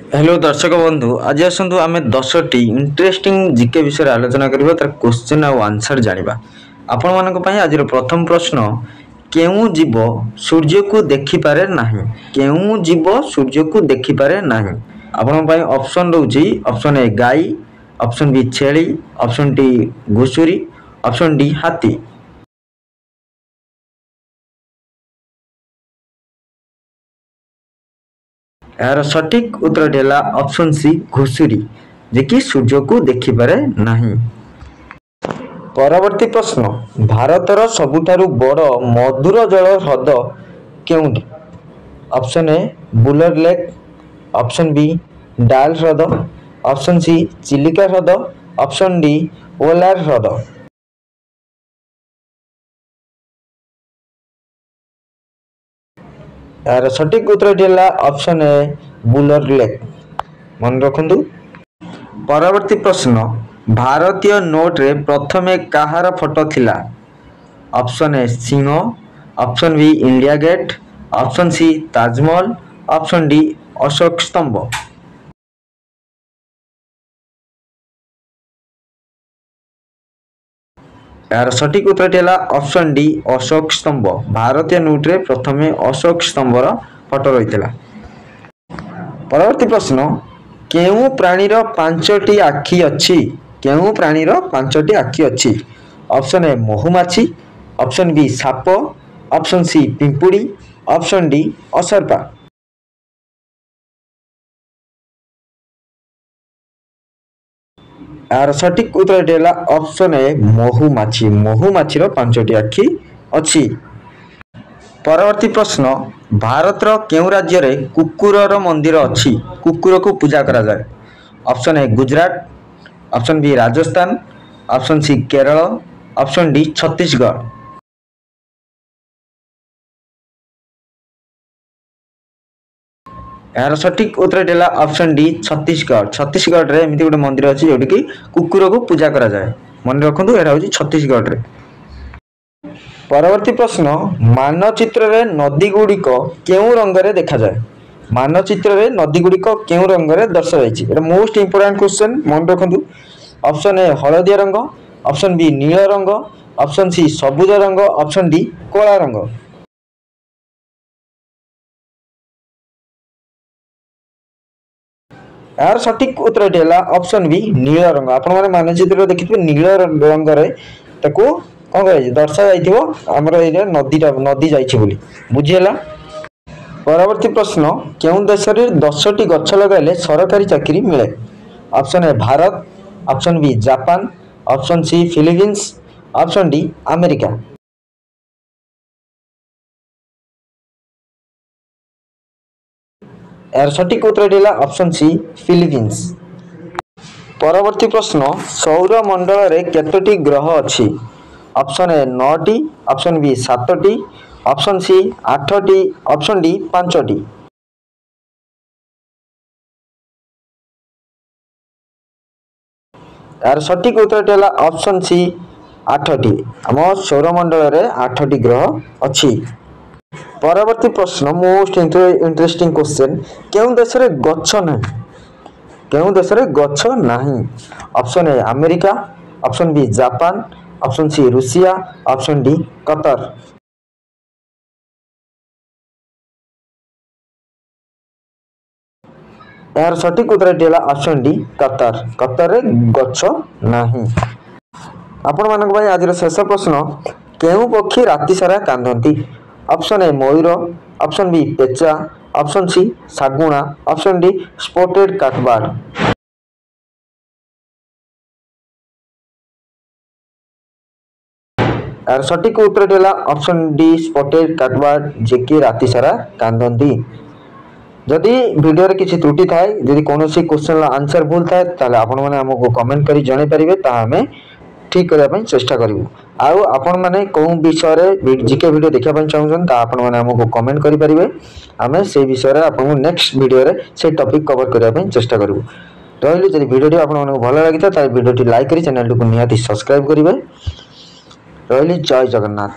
Hello दर्शक बंधु आज आसतु आम 10टी इंटरेस्टिंग जीके विषय आलोचना करबा तार क्वेश्चन आ आंसर जानिबा। आपण मानक पई आज प्रथम प्रश्न केउ जीव सूर्य को देखि पारे नाही केउ जीव सूर्य को देखि पारे नाही। आपण पई ऑप्शन रहउची ऑप्शन ए गाई, ऑप्शन बी छेली, ऑप्शन डी घुसुरी, ऑप्शन डी हाथी। यार सटीक उत्तर है ऑप्शन सी घुसुरी जे कि सूर्य को देखि पारे नाही। परवर्ती प्रश्न भारतर सबुठारु बड़ मधुर जल ह्रद केउंटी। Option A Wular lake, option B Dal ह्रद, ऑप्शन सी चिलिका ह्रद, ऑप्शन डी ओलार ह्रद। यार सटीक उत्तर है ऑप्शन ए बुलर लेक। मन रखु। परवर्ती प्रश्न भारतीय नोट रे प्रथमे कहार फोटो थिला। ऑप्शन ए सिंह, option B India Gate, option C Taj Mahal, option D Ashok स्तंभ। यार सटीक उत्तर है ऑप्शन डी अशोक स्तंभ। भारतीय नोट रे प्रथमे अशोक स्तंभर फोटो रही। परवर्ती प्रश्न केउ प्राणीर 5टी आखि अछि। केउ प्राणीर 5टी आखि अछि। ऑप्शन ए महुमाछी, ऑप्शन बी साप, ऑप्शन सी पिंपुड़ी, ऑप्शन डी असरपा। यार सटीक उत्तर है ऑप्शन ए महुमाछी। महुमाछीर 5टी आखि अछि। परवर्ती प्रश्न भारतर केउ राज्य रे कुकुरर मंदिर अछि। कुकुर को पूजा करा जाए। Option A Gujarat, option B Rajasthan, option C Kerala, option D Chhattisgarh. यार सटीक उत्तर है ऑप्शन डी छत्तीसगढ़। छत्तीसगढ़ रे एमती गोटे मंदिर अछि जोटी कि कुकुर को पूजा करा जाए। मन रखु एटा होची छत्तीसगढ़ रे। परवर्ती प्रश्न मानचित्र रे नदी गुड़िक केउ रंग रे देखा जाए। मानचित्र रे नदी गुड़िक केउ रंग रे दर्शाଯାଇଛି। एटा मोस्ट इंपोर्टेंट क्वेश्चन मन रखु। ऑप्शन ए हलदिया रंग, ऑप्शन बी नील रंग, ऑप्शन सी सबुज रंग, ऑप्शन डी कला रंग। यार सटीक उत्तर है ऑप्शन बी नील रंग। आपण माने मानचित्र देखिथिबे नील रंग रे ताको कौन कह दर्शा जाइथिबो हमर एरिया नदी जाइछि बोली बुझिएला। परवर्ती प्रश्न केउ देश रे 10टी गछ लगाइले सरकारी चाकरी मिले। Option A Bharat, option B Japan, option C Philippines, option D America. यार सटीक उत्तर है ऑप्शन सी फिलीपींस। परवर्ती प्रश्न सौर मंडल रे केतोटी ग्रह अछि। ऑप्शन ए 9टी, ऑप्शन बी 7टी, ऑप्शन सी 8टी, ऑप्शन डी 5टी। यार सटीक उत्तर है ऑप्शन सी 8टी। आम सौरमंडल रे 8टी ग्रह अछि। परवर्ती प्रश्न मोस्ट इंटरेस्टिंग क्वेश्चन केउ देश रे गछ नाही। केउ देश रे गछ नाही। Option A America, option B Japan, option C Russia, option D Qatar. यार सटीक उत्तर है ऑप्शन डी कतर। कतर रे गछ नाही। आपण मानक भाई आज शेष प्रश्न केउ पक्षी राति सारा कांदंती। ऑप्शन ए मयूर, ऑप्शन बी पेचा, ऑप्शन सी सागुणा, ऑप्शन डी स्पॉटेड काटबार्ड। यार सटीक उत्तर है ऑप्शन डी स्पॉटेड काटबार्ड जे कि राति सारा कांदंती। जदि वीडियो रे किछि त्रुटि थाए जदि कोनोसी क्वेश्चन आंसर भूल थाए ताले आपण माने हमको कमेंट करी जणे परिबे ता हमें ठीक करबा पई चेष्टा करिवु। आउ आपण माने कोन विषय रे जीके वीडियो देखा पई चाहउछन ता आपण माने हमको कमेंट करि परिबे। हमें से विषय रे आपण नेक्स्ट वीडियो रे से टॉपिक कवर करबा पई चेष्टा करिवु। रहली जदि वीडियो टी आपण माने भलो लागिता ता वीडियो टी लाइक करी चैनल को निहाती सब्सक्राइब करिवे। रहली जय जगन्नाथ।